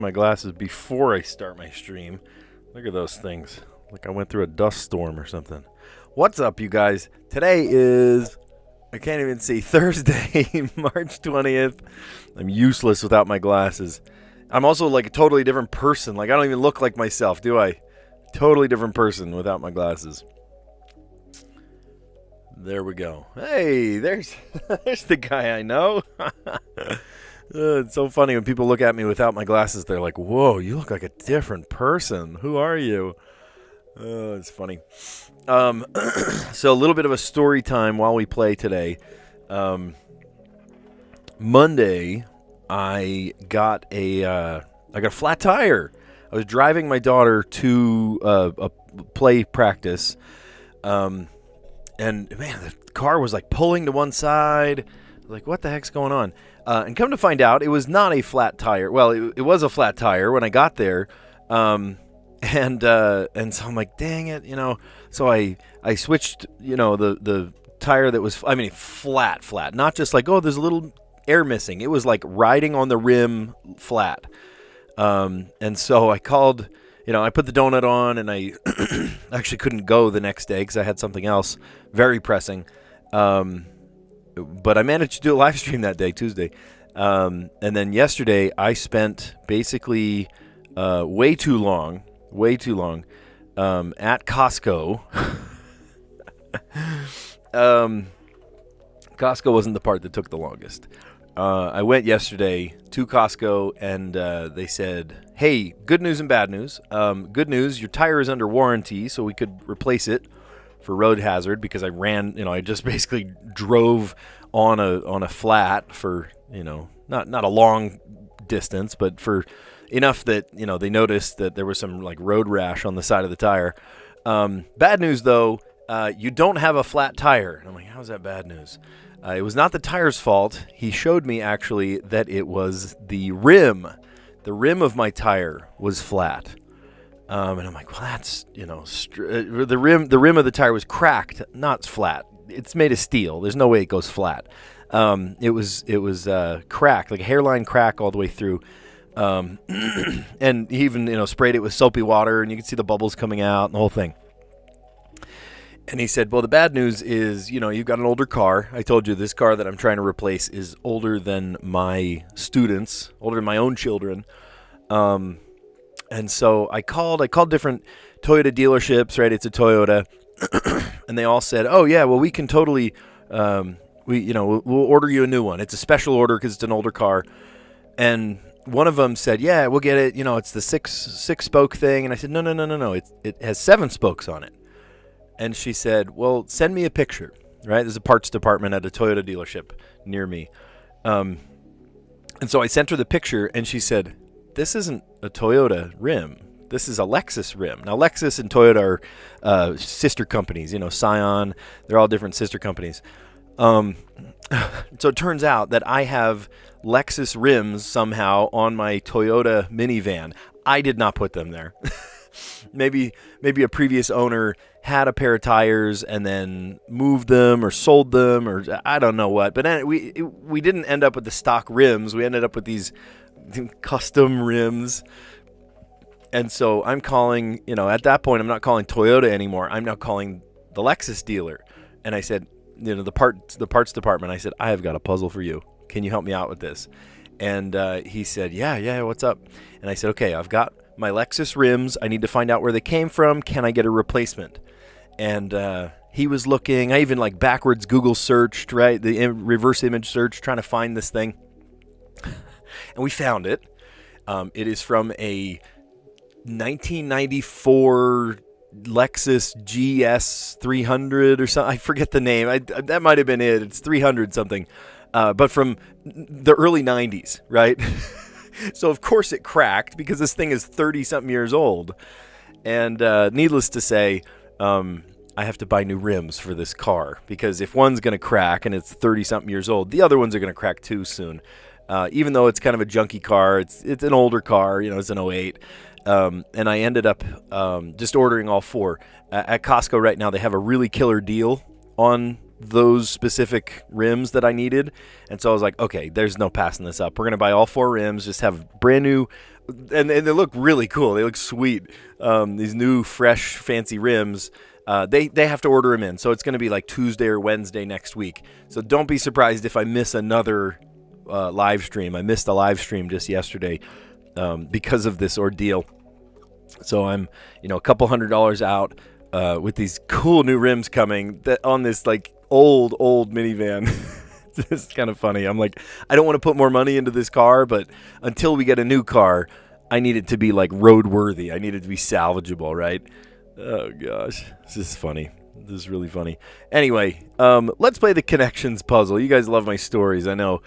my glasses before I start my stream. Look at those things. Like I went through a dust storm or something. What's up, you guys? Today is, I can't even see, Thursday, March 20th. I'm useless without my glasses. I'm also like a totally different person. Like I don't even look like myself, do I? Totally different person without my glasses. There we go. Hey, there's the guy I know. It's so funny when people look at me without my glasses. They're like, whoa, you look like a different person. Who are you? It's funny. So a little bit of a story time while we play today. Monday, I got a flat tire. I was driving my daughter to a play practice, and man, the car was like pulling to one side. Like, what the heck's going on? And come to find out, it was not a flat tire. Well, it was a flat tire when I got there. And so I'm like, dang it, So I switched, the tire that was, flat. Not just like, oh, there's a little air missing. It was like riding on the rim flat. And so I called, I put the donut on, and I actually couldn't go the next day because I had something else very pressing. But I managed to do a live stream that day, Tuesday. And then yesterday, I spent basically way too long at Costco. Costco wasn't the part that took the longest. I went yesterday to Costco, and they said, hey, good news and bad news. Good news, your tire is under warranty, so we could replace it for road hazard, because I ran, I just basically drove on a flat for, not a long distance, but for enough that, they noticed that there was some like road rash on the side of the tire. Bad news though, you don't have a flat tire. And I'm like, how's that bad news? It was not the tire's fault. He showed me actually that it was the rim. The rim of my tire was flat. And I'm like, well, that's, the rim of the tire was cracked, not flat. It's made of steel. There's no way it goes flat. It was cracked, like a hairline crack all the way through. And he even, sprayed it with soapy water, and you could see the bubbles coming out and the whole thing. And he said, well, the bad news is, you've got an older car. I told you this car that I'm trying to replace is older than my students, older than my own children. And so I called different Toyota dealerships, right? It's a Toyota. And they all said, oh, yeah, well, we can totally, we'll order you a new one. It's a special order because it's an older car. And one of them said, yeah, we'll get it. It's the six spoke thing. And I said, no. It has 7 spokes on it. And she said, well, send me a picture, right? There's a parts department at a Toyota dealership near me. And so I sent her the picture, and she said, this isn't a Toyota rim. This is a Lexus rim. Now, Lexus and Toyota are sister companies, Scion. They're all different sister companies. So it turns out that I have Lexus rims somehow on my Toyota minivan. I did not put them there. Maybe a previous owner had a pair of tires and then moved them or sold them, or I don't know what. But we didn't end up with the stock rims. We ended up with these custom rims. And so I'm calling, at that point, I'm not calling Toyota anymore. I'm now calling the Lexus dealer. And I said, the parts department, I said, I have got a puzzle for you. Can you help me out with this? And he said, yeah, what's up? And I said, okay, I've got my Lexus rims. I need to find out where they came from. Can I get a replacement? And he was looking. I even backwards Google searched, right? The reverse image search, trying to find this thing. And we found it. It is from a 1994 Lexus GS 300 or something. I forget the name. That might have been it. It's 300 something. But from the early 90s, right? So, of course, it cracked because this thing is 30-something years old. And needless to say, I have to buy new rims for this car because if one's going to crack and it's 30-something years old, the other ones are going to crack too soon. Even though it's kind of a junky car, it's an older car, it's an '08. And I ended up just ordering all 4. At Costco right now, they have a really killer deal on those specific rims that I needed. And so I was like, okay, there's no passing this up. We're going to buy all 4 rims, just have brand new and they look really cool. They look sweet. These new, fresh, fancy rims. They have to order them in, so it's going to be like Tuesday or Wednesday next week. So don't be surprised if I miss another live stream. I missed a live stream just yesterday because of this ordeal. So I'm, a couple $100 out with these cool new rims coming on this like old minivan. It's kind of funny. I'm like, I don't want to put more money into this car, but until we get a new car, I need it to be like roadworthy. I need it to be salvageable, right? Oh gosh, this is funny. This is really funny. Anyway, let's play the connections puzzle. You guys love my stories, I know.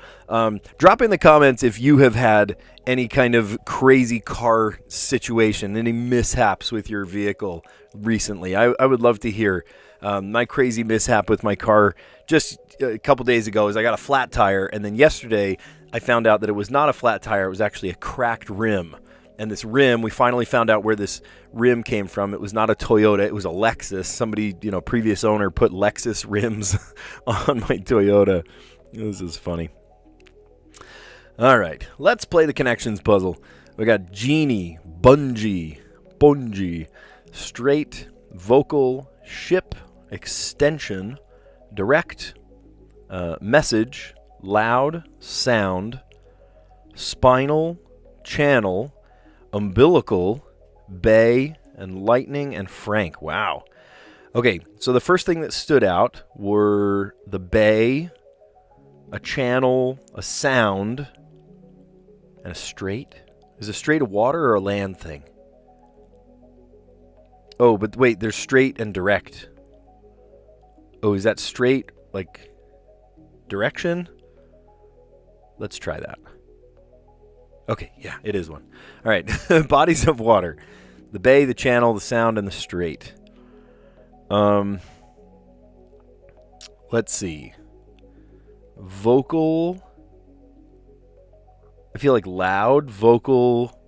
Drop in the comments if you have had any kind of crazy car situation, any mishaps with your vehicle recently. I would love to hear. My crazy mishap with my car just a couple days ago is I got a flat tire, and then yesterday I found out that it was not a flat tire. It was actually a cracked rim. And this rim, we finally found out where this rim came from. It was not a Toyota. It was a Lexus. Somebody, previous owner put Lexus rims on my Toyota. This is funny. All right, let's play the connections puzzle. We got genie, bungee, straight, vocal, ship, extension, direct, message, loud, sound, spinal, channel, umbilical, bay, and lightning, and frank. Wow. Okay, so the first thing that stood out were the bay, a channel, a sound, and a straight. Is a straight a water or a land thing? Oh, but wait, there's straight and direct. Oh, is that straight, like, direction? Let's try that. Okay, yeah, it is one. All right, bodies of water. The bay, the channel, the sound, and the straight. Let's see. Vocal. I feel like loud, vocal.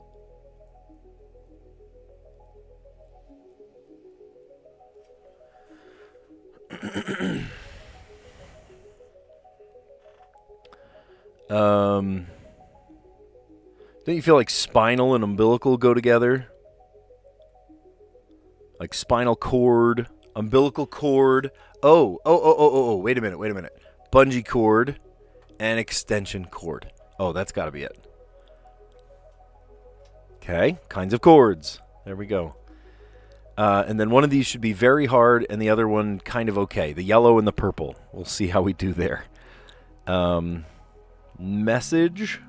Don't you feel like spinal and umbilical go together? Like spinal cord, umbilical cord. Oh, wait a minute. Bungee cord and extension cord. Oh, that's got to be it. Okay, kinds of chords. There we go. And then one of these should be very hard and the other one kind of okay. The yellow and the purple. We'll see how we do there. Message.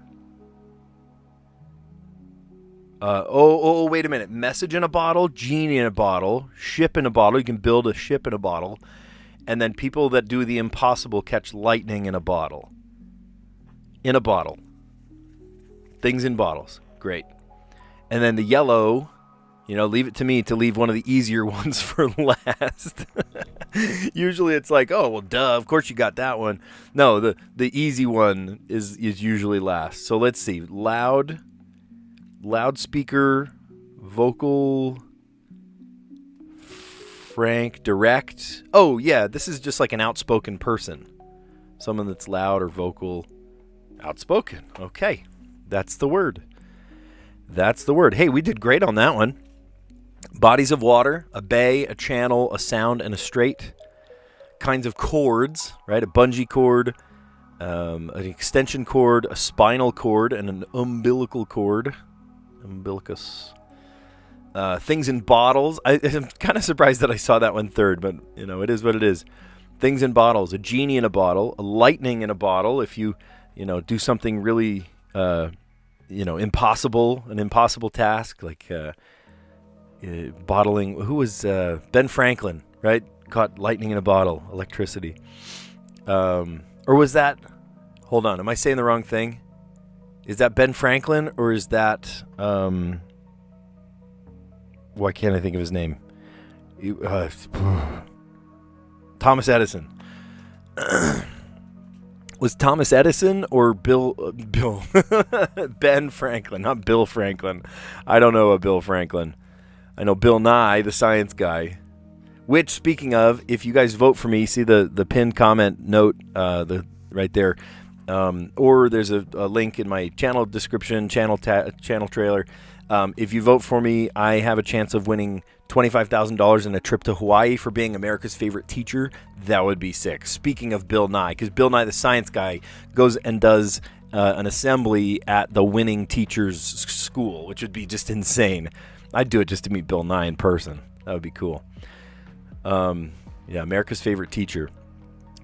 Wait a minute. Message in a bottle, genie in a bottle, ship in a bottle. You can build a ship in a bottle. And then people that do the impossible catch lightning in a bottle. In a bottle. Things in bottles. Great. And then the yellow, leave it to me to leave one of the easier ones for last. Usually it's like, oh, well, duh, of course you got that one. No, the easy one is usually last. So let's see. Loudspeaker, vocal, frank, direct. Oh, yeah, this is just like an outspoken person. Someone that's loud or vocal. Outspoken. Okay, that's the word. Hey, we did great on that one. Bodies of water, a bay, a channel, a sound, and a straight. Kinds of chords, right? A bungee cord, an extension cord, a spinal cord, and an umbilical cord. Umbilicus. Things in bottles. I'm kind of surprised that I saw that one third, but, it is what it is. Things in bottles. A genie in a bottle. A lightning in a bottle. If you, do something really, impossible, an impossible task, like bottling. Who was Ben Franklin, right? Caught lightning in a bottle, electricity. Or was that, hold on, am I saying the wrong thing? Is that Ben Franklin or is that, why can't I think of his name? Thomas Edison. Was Thomas Edison or Bill Ben Franklin, not Bill Franklin. I don't know a Bill Franklin. I know Bill Nye, the science guy. Which, speaking of, if you guys vote for me, see the pinned comment note right there. Or there's a link in my channel description, channel trailer. If you vote for me, I have a chance of winning $25,000 and a trip to Hawaii for being America's favorite teacher. That would be sick. Speaking of Bill Nye, because Bill Nye the Science Guy goes and does an assembly at the winning teacher's school, which would be just insane. I'd do it just to meet Bill Nye in person. That would be cool. Yeah, America's favorite teacher.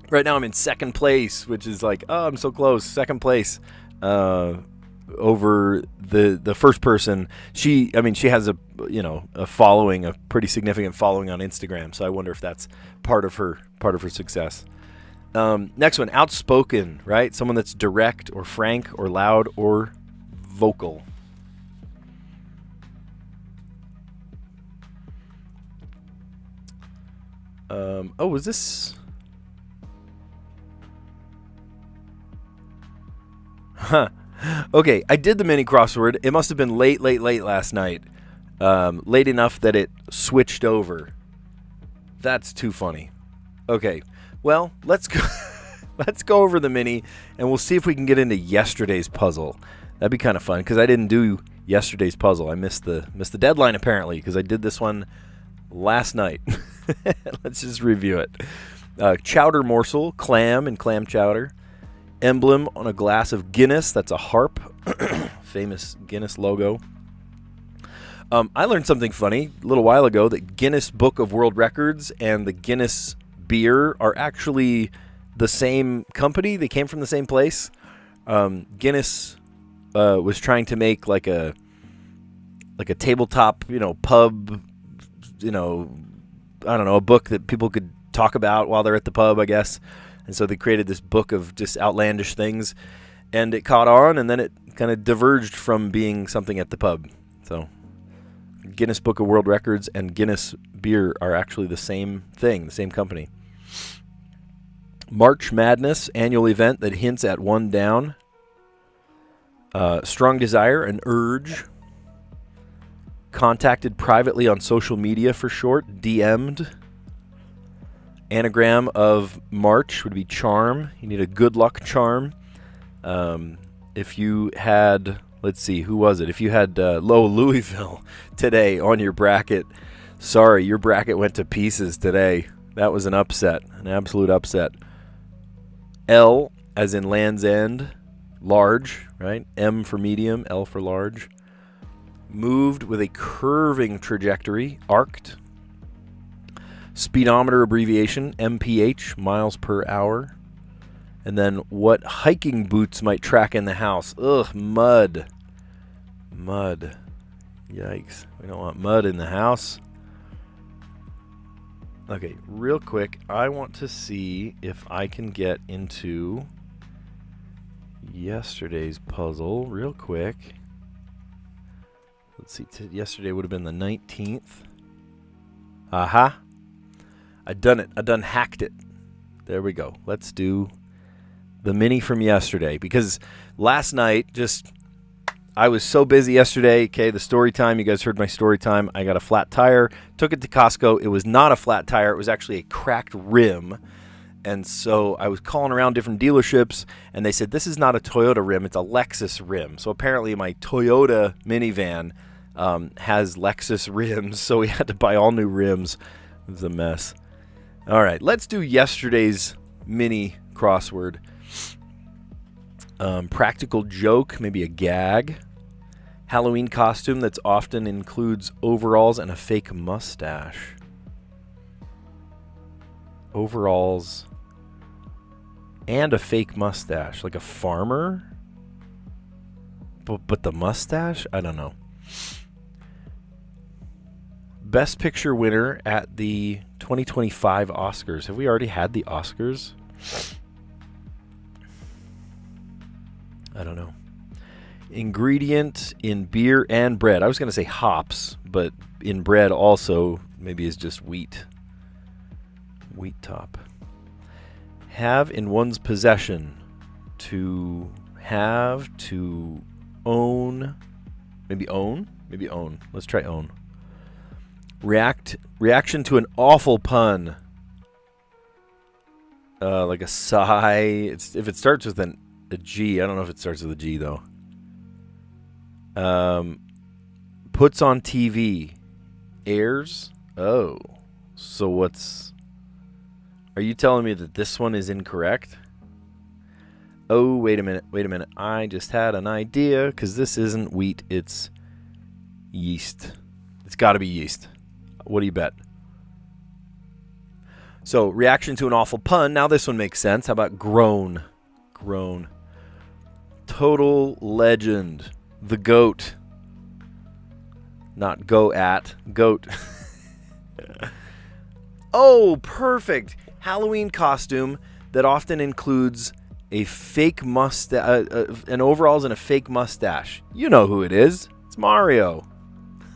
Right now I'm in second place, which is like, oh, I'm so close. Second place over the first person. She has a following, a pretty significant following on Instagram. So I wonder if that's part of her success. Next one, outspoken, right? Someone that's direct or frank or loud or vocal. Was this? Huh. Okay, I did the mini crossword. It must have been late last night. Late enough that it switched over. That's too funny. Okay, well, let's go. Let's go over the mini, and we'll see if we can get into yesterday's puzzle. That'd be kind of fun because I didn't do yesterday's puzzle. I missed the deadline apparently because I did this one last night. Let's just review it. Chowder morsel, clam and clam chowder. Emblem on a glass of Guinness. That's a harp. Famous Guinness logo. I learned something funny a little while ago that Guinness Book of World Records and the Guinness beer are actually the same company. They came from the same place. Guinness was trying to make like a tabletop, pub, I don't know, a book that people could talk about while they're at the pub, I guess. And so they created this book of just outlandish things, and it caught on, and then it kind of diverged from being something at the pub. So Guinness Book of World Records and Guinness beer are actually the same thing, the same company. March Madness, annual event that hints at one down. Strong desire, an urge. Contacted privately on social media for short, DM'd. Anagram of March would be charm. You need a good luck charm. If you had, let's see, who was it? If you had Louisville today on your bracket, sorry, your bracket went to pieces today. That was an upset, an absolute upset. L as in Land's End, large, right? M for medium, L for large. Moved with a curving trajectory, arced. Speedometer abbreviation, MPH, miles per hour. And then what hiking boots might track in the house? Ugh, mud. Mud. Yikes. We don't want mud in the house. Okay, real quick, I want to see if I can get into yesterday's puzzle real quick. Let's see, yesterday would have been the 19th. Aha. I done it. I done hacked it. There we go. Let's do the mini from yesterday. Because last night, I was so busy yesterday. Okay, the story time. You guys heard my story time. I got a flat tire. Took it to Costco. It was not a flat tire. It was actually a cracked rim. And so I was calling around different dealerships, and they said, this is not a Toyota rim. It's a Lexus rim. So apparently my Toyota minivan has Lexus rims, so we had to buy all new rims. It was a mess. All right, let's do yesterday's mini crossword. Practical joke, maybe a gag. Halloween costume that's often includes overalls and a fake mustache. Overalls and a fake mustache, like a farmer? But the mustache? I don't know. Best Picture winner at the 2025 Oscars. Have we already had the Oscars? I don't know. Ingredient in beer and bread. I was going to say hops, but in bread also maybe is just wheat. Wheat top. Have in one's possession. To have, to own. Maybe own? Maybe own. Let's try own. Reaction to an awful pun. Like a sigh. If it starts with an a G. I don't know if it starts with a G, though. Puts on TV. Airs? Oh. So what's... Are you telling me that this one is incorrect? Oh, wait a minute. Wait a minute. I just had an idea, because this isn't wheat. It's yeast. It's got to be yeast. What do you bet? So, reaction to an awful pun. Now this one makes sense. How about groan? Groan. Total legend. The goat. Not go at. Goat. Oh, perfect. Halloween costume that often includes a fake mustache, an overalls and a fake mustache. You know who it is. It's Mario.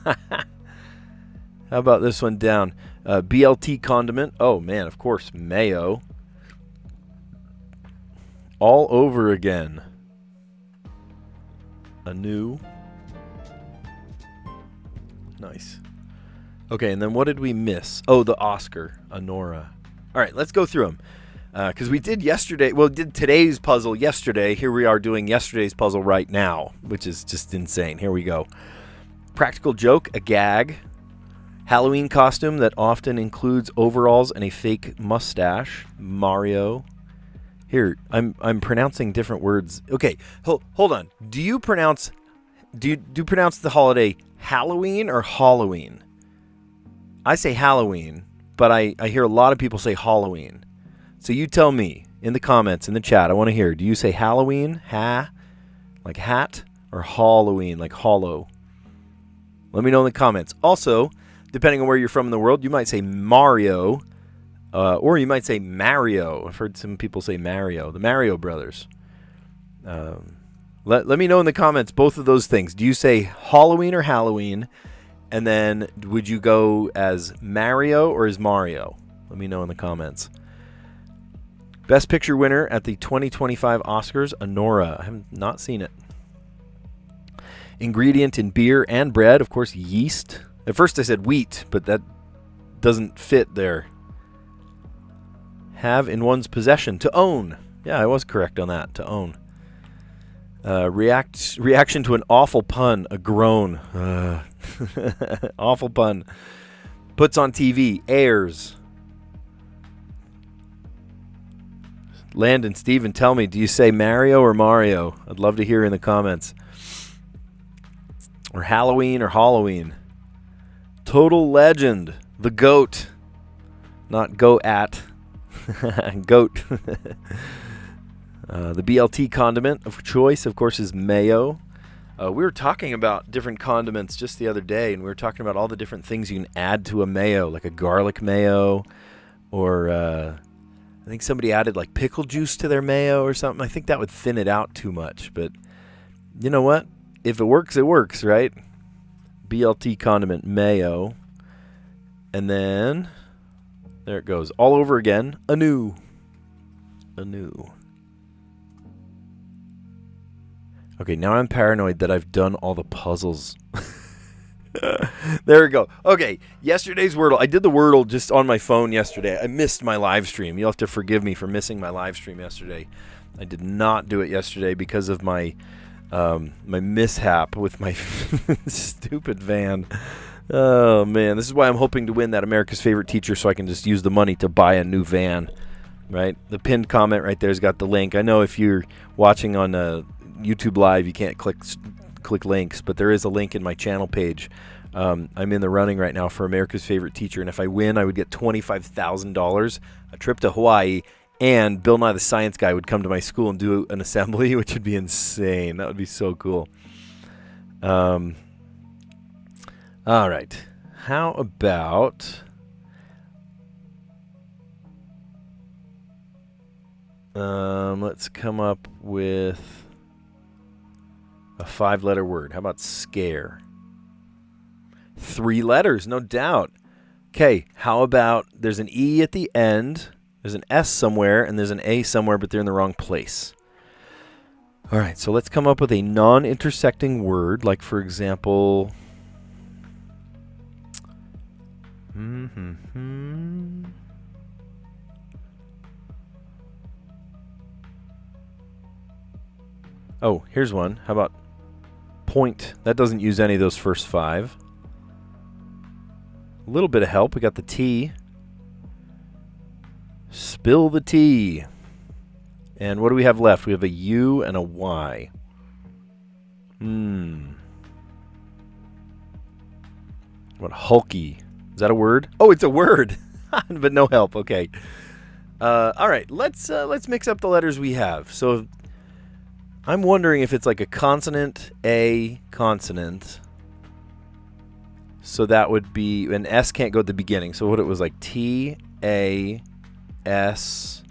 How about this one down? BLT condiment. Oh, man, of course. Mayo. All over again. Anew. Nice. Okay, and then what did we miss? Oh, the Oscar. Honora. All right, let's go through them. Because we did yesterday, well, did today's puzzle yesterday. Here we are doing yesterday's puzzle right now, which is just insane. Here we go. Practical joke, a gag. Halloween costume that often includes overalls and a fake mustache. Mario. Here, I'm pronouncing different words. Okay, hold on. Do you pronounce the holiday Halloween or Halloween? I say Halloween, but I hear a lot of people say Halloween. So you tell me in the comments, in the chat. I want to hear. Do you say Halloween, like hat, or Halloween, like hollow? Let me know in the comments. Also, depending on where you're from in the world, you might say Mario, or you might say Mario. I've heard some people say Mario, the Mario brothers. Let me know in the comments both of those things. Do you say Halloween or Halloween? And then would you go as Mario or as Mario? Let me know in the comments. Best Picture winner at the 2025 Oscars, Honora. I have not seen it. Ingredient in beer and bread, of course, yeast. At first I said wheat, but that doesn't fit there. Have in one's possession, to own. Yeah, I was correct on that, to own. Reaction to an awful pun, a groan. Awful pun. Puts on TV, airs. Landon, Steven, tell me, do you say Mario or Mario? I'd love to hear in the comments. Or Halloween or Halloween. Total legend, the goat. Not go at. Goat. The BLT condiment of choice, of course, is mayo. We were talking about different condiments just the other day, and we were talking about all the different things you can add to a mayo, like a garlic mayo, or I think somebody added like pickle juice to their mayo or something. I think that would thin it out too much, but you know what? If it works, right? BLT condiment, mayo. And then, there it goes. All over again, anew. Anew. Okay, now I'm paranoid that I've done all the puzzles. There we go. Okay, yesterday's Wordle. I did the Wordle just on my phone yesterday. I missed my live stream. You'll have to forgive me for missing my live stream yesterday. I did not do it yesterday because of my my mishap with my stupid van. Oh, man. This is why I'm hoping to win that America's Favorite Teacher so I can just use the money to buy a new van. Right? The pinned comment right there's got the link. I know if you're watching on YouTube Live, you can't click links, but there is a link in my channel page. I'm in the running right now for America's Favorite Teacher, and if I win, I would get $25,000, a trip to Hawaii, and Bill Nye the Science Guy would come to my school and do an assembly, which would be insane. That would be so cool. All right. How about... let's come up with a 5-letter word. How about scare? 3 letters, no doubt. Okay, how about there's an E at the end, there's an S somewhere, and there's an A somewhere, but they're in the wrong place. All right, so let's come up with a non-intersecting word, like, for example... Oh, here's one. How about point? That doesn't use any of those first 5. A little bit of help. We got the T. Spill the tea. And what do we have left? We have a U and a Y. What, hulky? Is that a word? Oh, it's a word. But no help. Okay. All right. Let's mix up the letters we have. So I'm wondering if it's like a consonant, A, consonant. So that would be, an S can't go at the beginning. So what it was like T, A, S.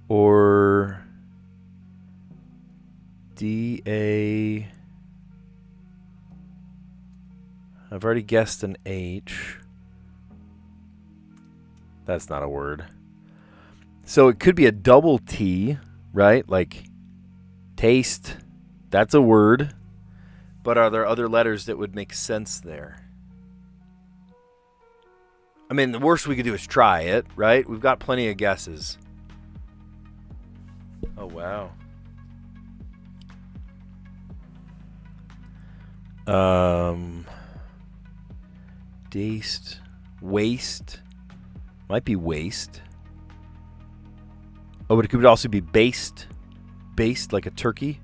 Or D-A. I've already guessed an H. That's not a word. So it could be a double T, right? Like taste. That's a word. But are there other letters that would make sense there? I mean, the worst we could do is try it, right? We've got plenty of guesses. Oh, wow. Daced. Waste. Might be waste. Oh, but it could also be based. Based like a turkey.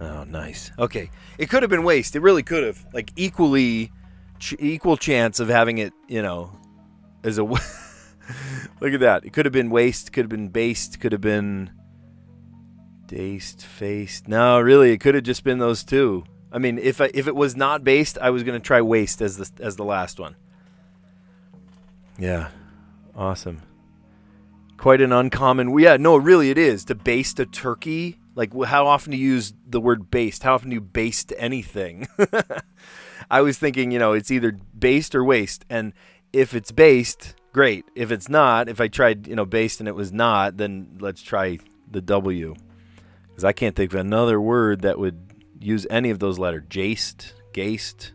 Oh, nice. Okay. It could have been waste. It really could have. Like equal chance of having it, as a... Look at that. It could have been waste, could have been based, could have been daced, faced. No, really, it could have just been those two. I mean, if it was not based, I was going to try waste as the last one. Yeah. Awesome. Quite an uncommon. Yeah, no, really it is. To baste a turkey, like how often do you use the word baste? How often do you baste anything? I was thinking, it's either based or waste, and if it's based, great. If it's not, if I tried, based and it was not, then let's try the W. Because I can't think of another word that would use any of those letters. Jaced, gaced,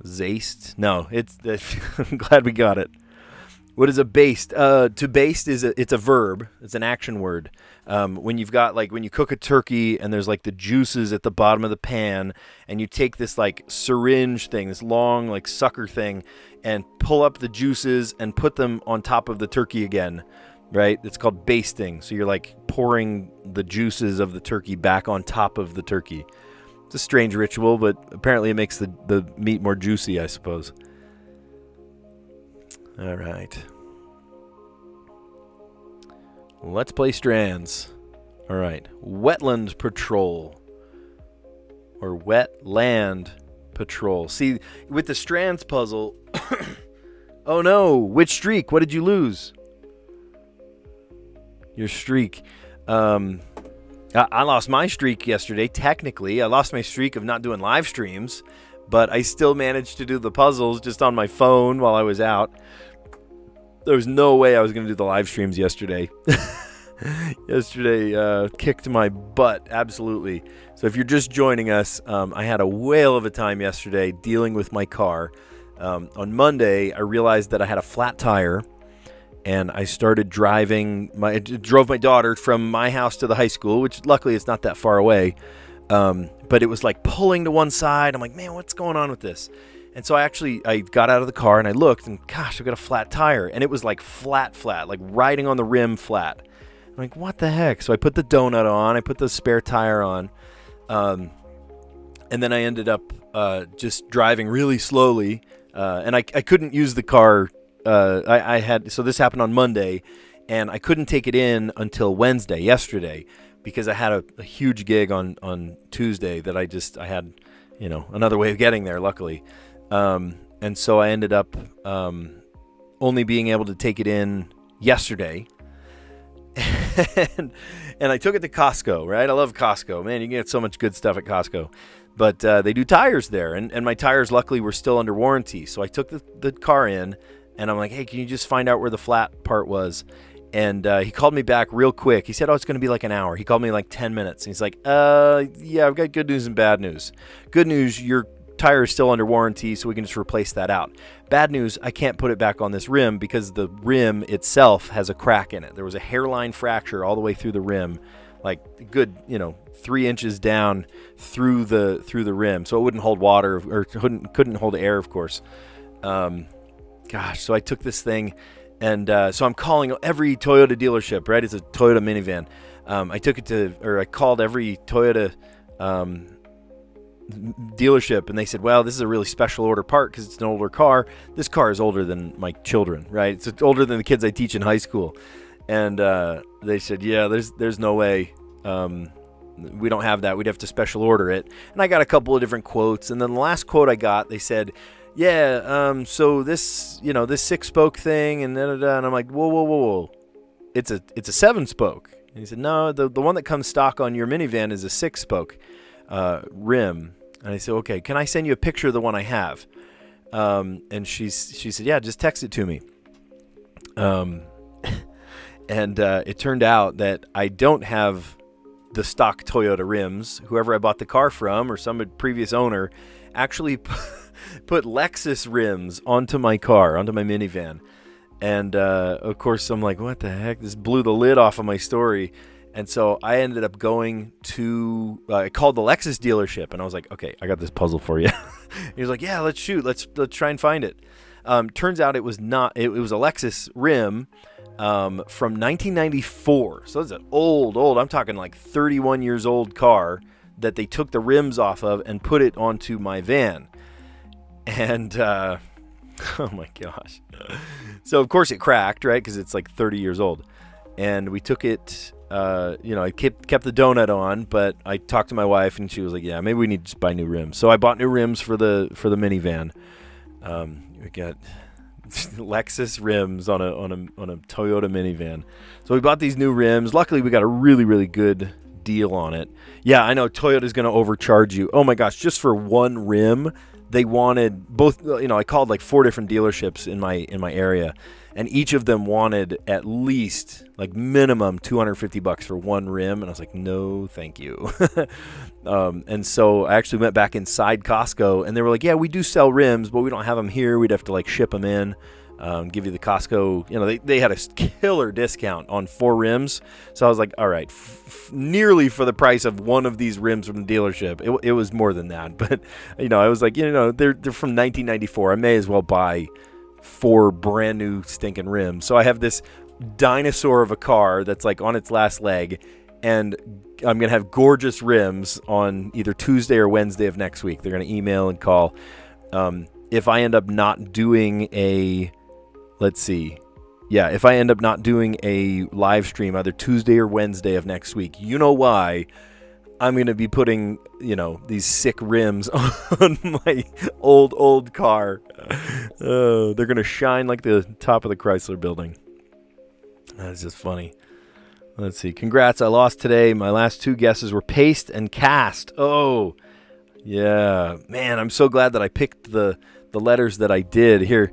zaced. No, I'm glad we got it. What is a baste? To baste it's a verb. It's an action word. When you've got when you cook a turkey and there's the juices at the bottom of the pan, and you take this syringe thing, this long sucker thing, and pull up the juices and put them on top of the turkey again, right? It's called basting. So you're pouring the juices of the turkey back on top of the turkey. It's a strange ritual, but apparently it makes the meat more juicy, I suppose. All right. Let's play Strands. All right. Wetland Patrol. Or Wetland Patrol. See, with the Strands puzzle... Oh no! Which streak? What did you lose? Your streak. I lost my streak yesterday, technically. I lost my streak of not doing live streams, but I still managed to do the puzzles just on my phone while I was out. There was no way I was going to do the live streams yesterday. Yesterday kicked my butt, absolutely. So if you're just joining us, I had a whale of a time yesterday dealing with my car. On Monday, I realized that I had a flat tire, and I started drove my daughter from my house to the high school, which luckily it's not that far away. But it was pulling to one side. I'm like, man, what's going on with this? And so I got out of the car and I looked, and gosh, I've got a flat tire. And it was flat, riding on the rim flat. I'm like, what the heck? So I put the donut on, I put the spare tire on, and then I ended up just driving really slowly. And I couldn't use the car. So this happened on Monday, and I couldn't take it in until Wednesday, yesterday, because I had a huge gig on Tuesday that I had, another way of getting there, luckily. And so I ended up only being able to take it in yesterday. and I took it to Costco, right? I love Costco. Man, you can get so much good stuff at Costco. But they do tires there, and my tires, luckily, were still under warranty. So I took the car in, and I'm like, hey, can you just find out where the flat part was? And he called me back real quick. He said, oh, it's going to be like an hour. He called me in like 10 minutes. And he's like, yeah, I've got good news and bad news. Good news, your tire is still under warranty, so we can just replace that out. Bad news, I can't put it back on this rim because the rim itself has a crack in it. There was a hairline fracture all the way through the rim, like good, 3 inches down through the rim. So it wouldn't hold water, or couldn't hold air, of course. So I took this thing. And so I'm calling every Toyota dealership, right? It's a Toyota minivan. I called every Toyota dealership, and they said, well, this is a really special order part because it's an older car. This car is older than my children, right? It's older than the kids I teach in high school. And they said, yeah, there's no way. We don't have that. We'd have to special order it. And I got a couple of different quotes. And then the last quote I got, they said, yeah, so this 6-spoke thing, and and I'm like, whoa, it's a 7-spoke. And he said, no, the one that comes stock on your minivan is a 6-spoke rim. And I said, okay, can I send you a picture of the one I have? And she said, yeah, just text it to me. And it turned out that I don't have the stock Toyota rims. Whoever I bought the car from, or some previous owner, actually put Lexus rims onto my car, onto my minivan. And of course I'm like, what the heck? This blew the lid off of my story. And so I ended up going to I called the Lexus dealership, and I was like, okay, I got this puzzle for you. He was like, yeah, let's try and find it. Turns out it was not. It was a Lexus rim from 1994. So it's an old. I'm talking like 31 years old car that they took the rims off of and put it onto my van. And, oh my gosh. So, of course, it cracked, right? Because it's like 30 years old. And we took it, I kept the donut on, but I talked to my wife, and she was like, yeah, maybe we need to just buy new rims. So I bought new rims for the minivan. We got Lexus rims on a Toyota minivan. So we bought these new rims. Luckily, we got a really, really good deal on it. Yeah, I know Toyota's going to overcharge you. Oh my gosh, just for one rim. They wanted both, I called like 4 different dealerships in my area, and each of them wanted at least like minimum $250 for one rim. And I was like, no, thank you. And so I actually went back inside Costco, and they were like, yeah, we do sell rims, but we don't have them here. We'd have to like ship them in. Give you the Costco, they had a killer discount on 4 rims. So I was like, all right, nearly for the price of one of these rims from the dealership. It was more than that, but I was like, they're from 1994. I may as well buy 4 brand new stinking rims. So I have this dinosaur of a car that's like on its last leg, and I'm gonna have gorgeous rims on either Tuesday or Wednesday of next week. They're gonna email and call. If I end up not doing if I end up not doing a live stream either Tuesday or Wednesday of next week, you know why. I'm going to be putting, these sick rims on my old car. They're going to shine like the top of the Chrysler building. That's just funny. Let's see. Congrats. I lost today. My last 2 guesses were paste and cast. Oh, yeah. Man, I'm so glad that I picked the letters that I did here.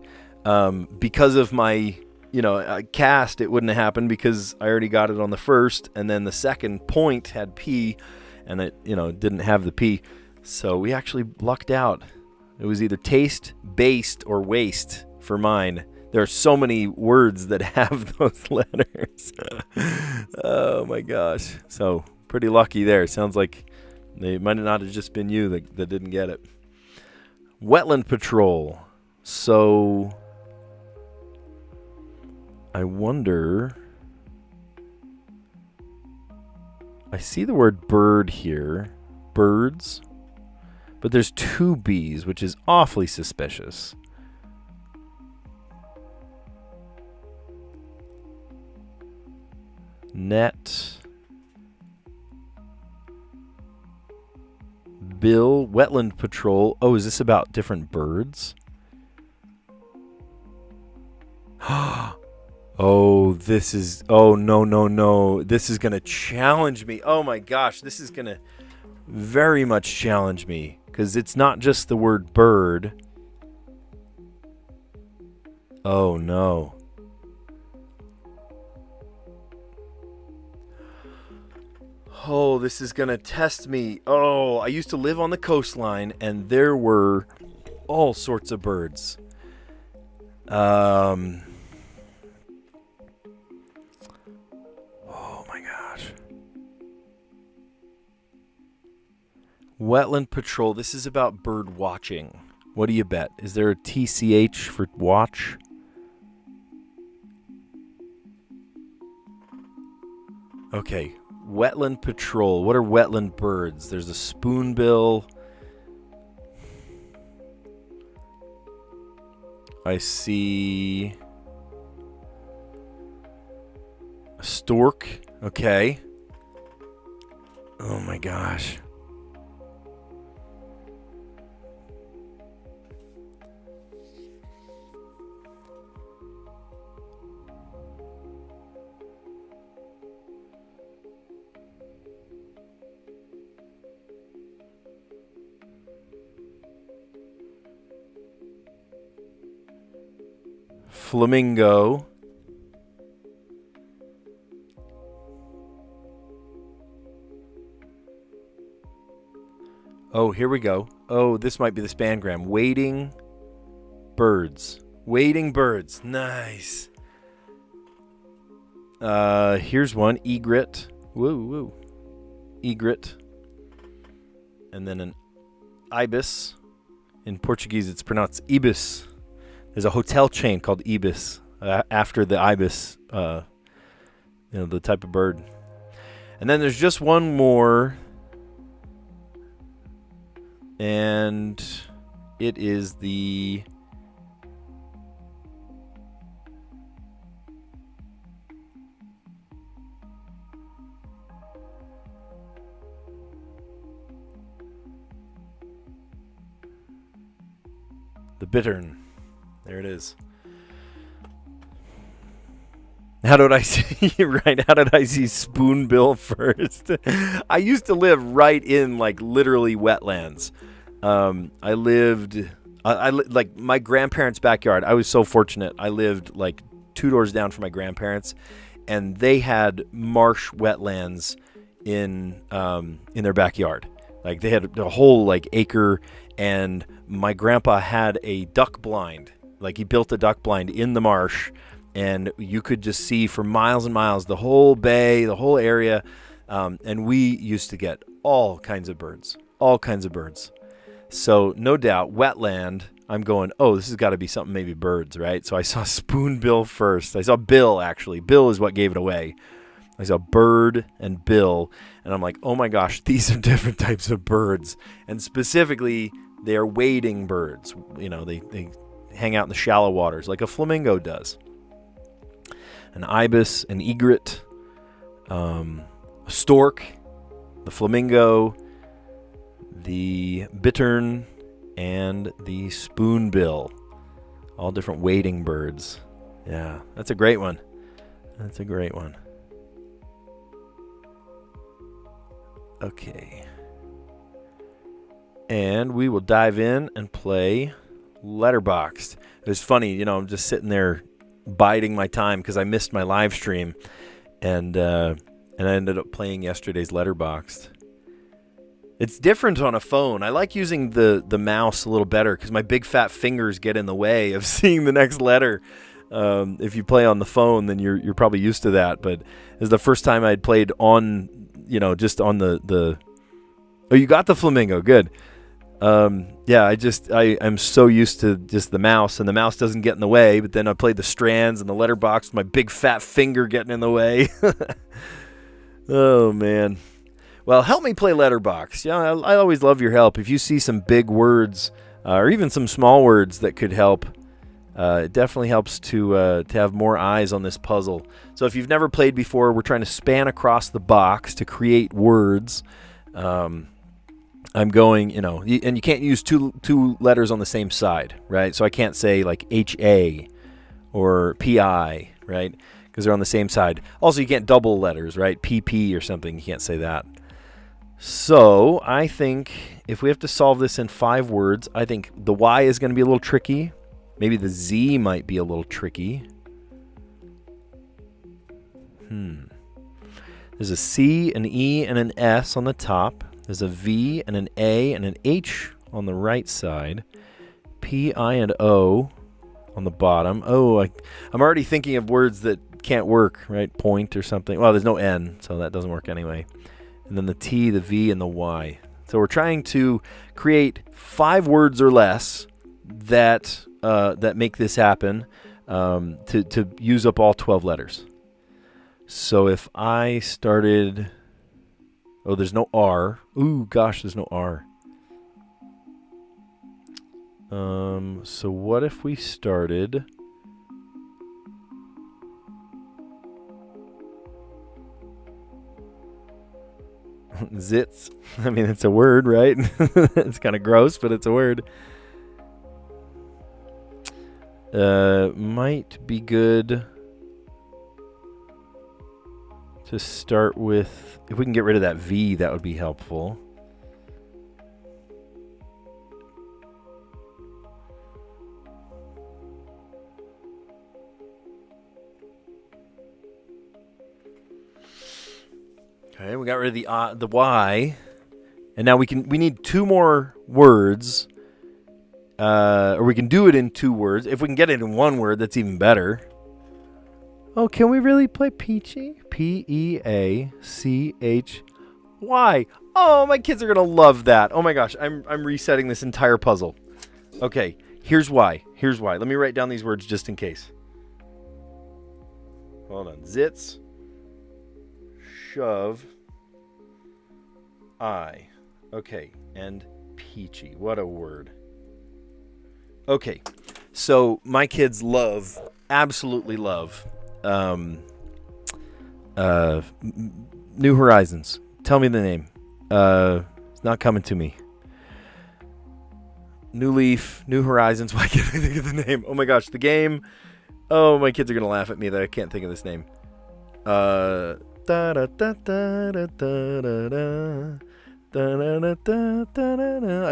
Because of my, cast, it wouldn't have happened because I already got it on the first, and then the second point had P, and it, didn't have the P. So we actually lucked out. It was either taste, based, or waste for mine. There are so many words that have those letters. Oh my gosh. So pretty lucky there. Sounds like they might not have just been you that didn't get it. Wetland patrol. So I wonder, I see the word bird here, birds, but there's 2 B's, which is awfully suspicious. Net, Bill, wetland patrol. Oh, is this about different birds? Oh, this is, oh, no. This is going to challenge me. Oh my gosh, this is going to very much challenge me because it's not just the word bird. Oh no. Oh, this is going to test me. Oh, I used to live on the coastline, and there were all sorts of birds. Oh, my gosh. Wetland patrol. This is about bird watching. What do you bet? Is there a TCH for watch? Okay. Wetland patrol. What are wetland birds? There's a spoonbill. I see a stork. Okay. Oh my gosh. Flamingo. Oh, here we go. Oh, this might be the spangram. Wading birds. Wading birds. Nice. Here's one. Egret. Woo, woo. Egret. And then an ibis. In Portuguese, it's pronounced ibis. There's a hotel chain called Ibis after the ibis, the type of bird. And then there's just one more, and it is the bittern. There it is. How did I see right? How did I see spoonbill first? I used to live right in literally wetlands. I lived like my grandparents' backyard. I was so fortunate. I lived 2 doors down from my grandparents, and they had marsh wetlands in their backyard. They had a whole acre, and my grandpa had a duck blind. He built a duck blind in the marsh, and you could just see for miles and miles the whole bay, the whole area. And we used to get all kinds of birds. So no doubt, wetland, I'm going, oh, this has got to be something, maybe birds, right? So I saw spoonbill first. I saw bill, actually. Bill is what gave it away. I saw bird and bill, and I'm like, oh my gosh, these are different types of birds. And specifically, they are wading birds. They hang out in the shallow waters like a flamingo does. An ibis, an egret, a stork, the flamingo, the bittern, and the spoonbill. All different wading birds. Yeah, that's a great one. Okay. And we will dive in and play Letterboxd. It was funny, I'm just sitting there biding my time because I missed my live stream, and I ended up playing yesterday's Letterboxd. It's different on a phone. I like using the mouse a little better because my big fat fingers get in the way of seeing the next letter. If you play on the phone, then you're probably used to that. But it was the first time I'd played on, just on the. Oh, you got the flamingo. Good. Yeah, I'm so used to just the mouse, and the mouse doesn't get in the way, but then I played the Strands and the Letterboxd, my big fat finger getting in the way. Oh, man. Well, help me play Letterboxd. Yeah, I always love your help. If you see some big words, or even some small words that could help, it definitely helps to have more eyes on this puzzle. So if you've never played before, we're trying to span across the box to create words. I'm going, and you can't use two letters on the same side, right? So I can't say HA or PI, right? Because they're on the same side. Also, you can't double letters, right? PP or something, you can't say that. So I think if we have to solve this in 5 words, I think the Y is going to be a little tricky. Maybe the Z might be a little tricky. There's a C, an E, and an S on the top. There's a V and an A and an H on the right side. P, I, and O on the bottom. Oh, I'm already thinking of words that can't work, right? Point or something. Well, there's no N, so that doesn't work anyway. And then the T, the V, and the Y. So we're trying to create 5 words or less that that make this happen, to use up all 12 letters. So if I started... Oh, there's no R. Ooh, gosh, there's no R. So what if we started... Zits. I mean, it's a word, right? It's kind of gross, but it's a word. Might be good to start with... If we can get rid of that V, that would be helpful. Okay, we got rid of the Y, and now we need 2 more words, or we can do it in 2 words. If we can get it in 1 word, that's even better. Oh, can we really play Peachy? Peachy. Oh, my kids are gonna love that. Oh my gosh, I'm resetting this entire puzzle. Okay, here's why. Let me write down these words just in case. Hold on. Zits. Shove. I. Okay, and peachy. What a word. Okay, so my kids absolutely love New Horizons. Tell me the name. It's not coming to me. New Leaf, New Horizons. Why can't I think of the name? Oh my gosh, the game. Oh, my kids are gonna laugh at me that I can't think of this name. I've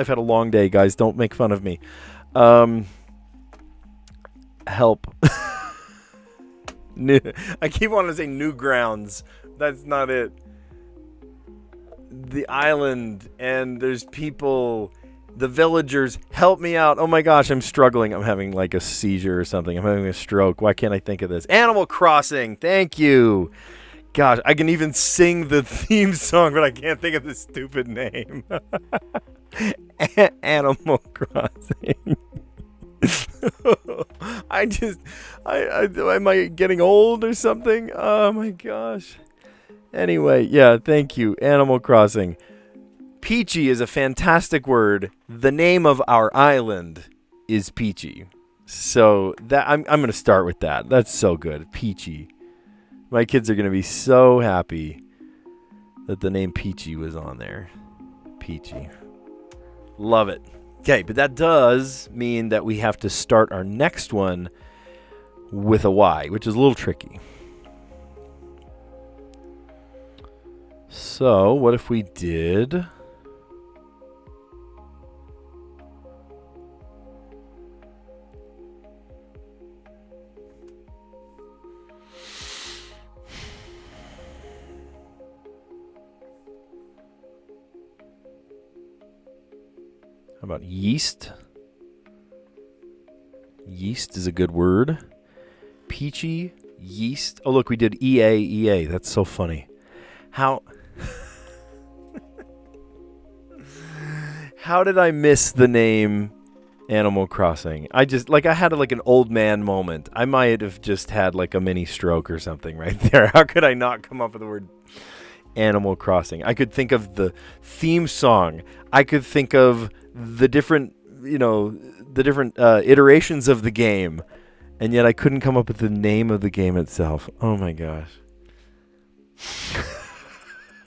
had a long day, guys. Don't make fun of me. Help. I keep wanting to say Newgrounds. That's not it. The island, and there's people, the villagers. Help me out. Oh my gosh, I'm struggling. I'm having like a seizure or something. I'm having a stroke. Why can't I think of this? Animal Crossing. Thank you. Gosh, I can even sing the theme song, but I can't think of the stupid name. Animal Crossing. Am I getting old or something? Oh my gosh. Anyway, yeah, thank you. Animal Crossing. Peachy is a fantastic word. The name of our island is Peachy. So that I'm going to start with that. That's so good. Peachy. My kids are going to be so happy that the name Peachy was on there. Peachy. Love it. Okay, but that does mean that we have to start our next one with a Y, which is a little tricky. So, what if we did... How about yeast? Yeast is a good word. Peachy, yeast. Oh, look, we did EA. That's so funny. How did I miss the name Animal Crossing? I had like an old man moment. I might have just had like a mini stroke or something right there. How could I not come up with the word Animal Crossing? I could think of the theme song. I could think of the different iterations of the game, and yet I couldn't come up with the name of the game itself. Oh my gosh.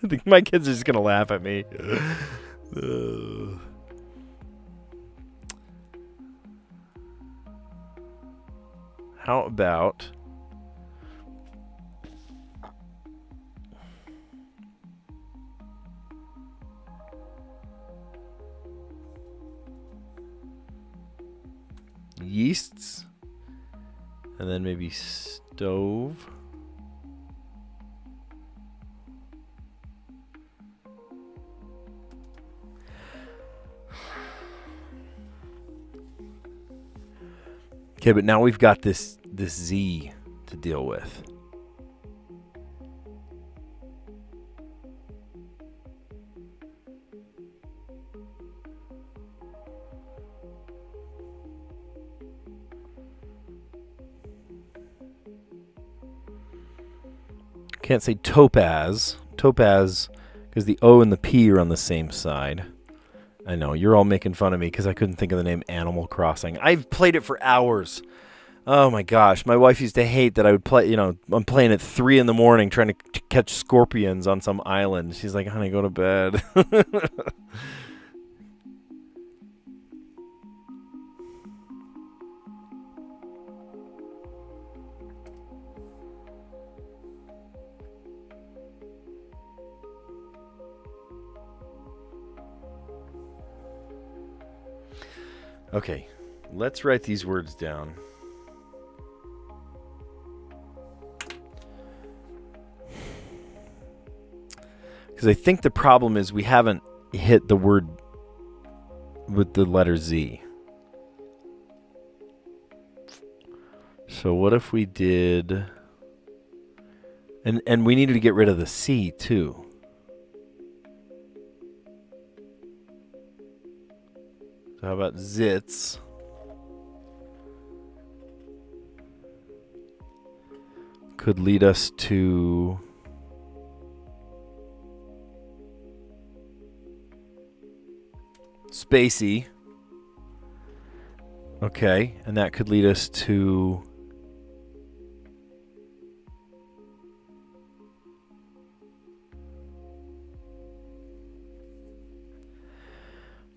I think my kids are just gonna laugh at me. How about yeasts, and then maybe stove. Okay, but now we've got this Z to deal with. Can't say topaz. Topaz, because the O and the P are on the same side. I know, you're all making fun of me because I couldn't think of the name Animal Crossing. I've played it for hours. Oh my gosh, my wife used to hate that I would play, I'm playing at 3 in the morning trying to catch scorpions on some island. She's like, honey, go to bed. Okay, let's write these words down. Because I think the problem is we haven't hit the word with the letter Z. So what if we did... And we needed to get rid of the C too. So how about zits? Could lead us to... Spacey. Okay, and that could lead us to...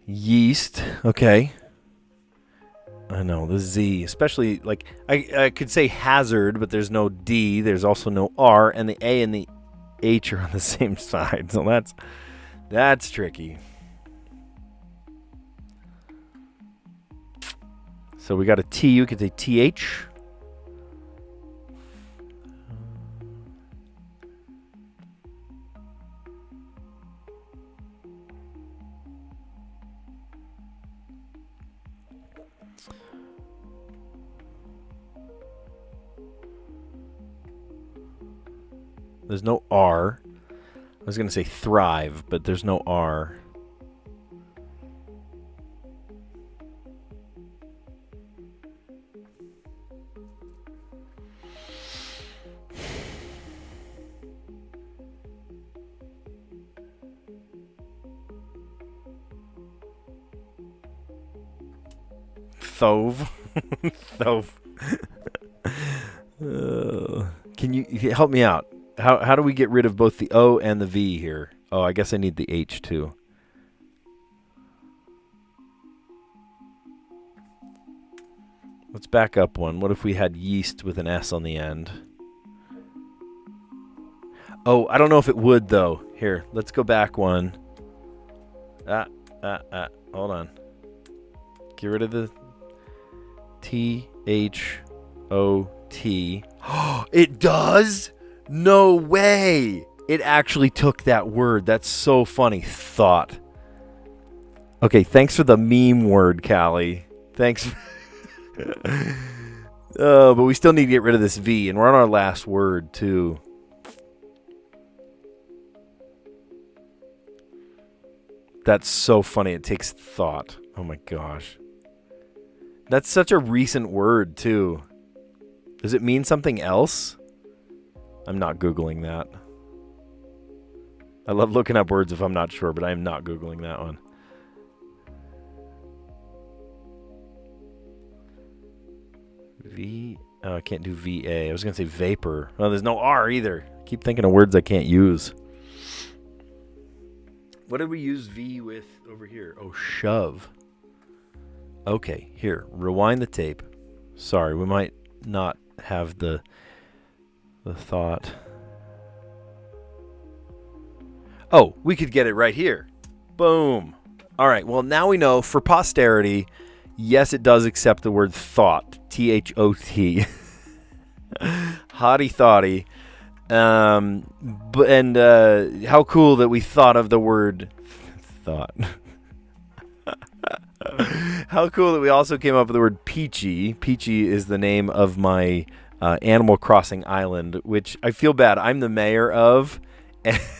Yeast. Okay. I know, the Z. Especially, like, I could say hazard, but there's no D. There's also no R. And the A and the H are on the same side. So that's tricky. So we got a T. You could say TH. There's no R. I was going to say thrive, but there's no R. Thove. Thove. Can you help me out? How do we get rid of both the O and the V here? Oh, I guess I need the H too. Let's back up one. What if we had yeast with an S on the end? Oh, I don't know if it would though. Here, let's go back one. Hold on. Get rid of the THOT. It does? No way! It actually took that word. That's so funny. Thought. Okay, thanks for the meme word, Callie. Thanks. But we still need to get rid of this V, and we're on our last word, too. That's so funny. It takes thought. Oh, my gosh. That's such a recent word, too. Does it mean something else? I'm not Googling that. I love looking up words if I'm not sure, but I am not Googling that one. Oh, I can't do VA. I was going to say vapor. Oh, there's no R either. I keep thinking of words I can't use. What did we use V with over here? Oh, shove. Okay, here. Rewind the tape. Sorry, we might not have the thought. Oh, we could get it right here. Boom. All right, well, now we know for posterity, yes, it does accept the word thought. T-H-O-T. Hotty thoughty. How cool that we thought of the word thought. How cool that we also came up with the word Peachy. Peachy is the name of my Animal Crossing island, which I feel bad. I'm the mayor of,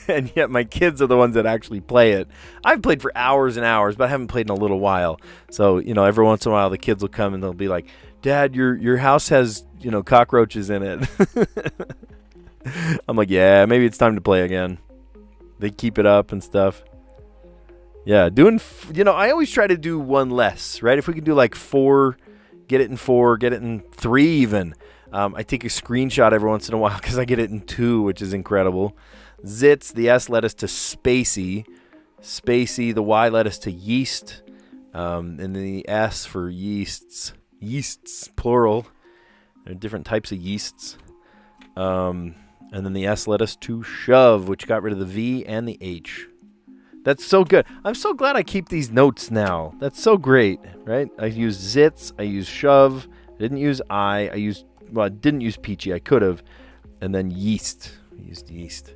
and yet my kids are the ones that actually play it. I've played for hours and hours, but I haven't played in a little while. So, every once in a while the kids will come and they'll be like, Dad, your house has, cockroaches in it. I'm like, yeah, maybe it's time to play again. They keep it up and stuff. Yeah, I always try to do one less, right? If we can do like 4, get it in 4, get it in 3 even. I take a screenshot every once in a while because I get it in 2, which is incredible. Zits, the S led us to spacey. Spacey, the Y led us to yeast. And then the S for yeasts. Yeasts, plural. There are different types of yeasts. And then the S led us to shove, which got rid of the V and the H. That's so good. I'm so glad I keep these notes now. That's so great, right? I used zits. I used shove. I didn't use I didn't use peachy. I could have. And then yeast. I used yeast.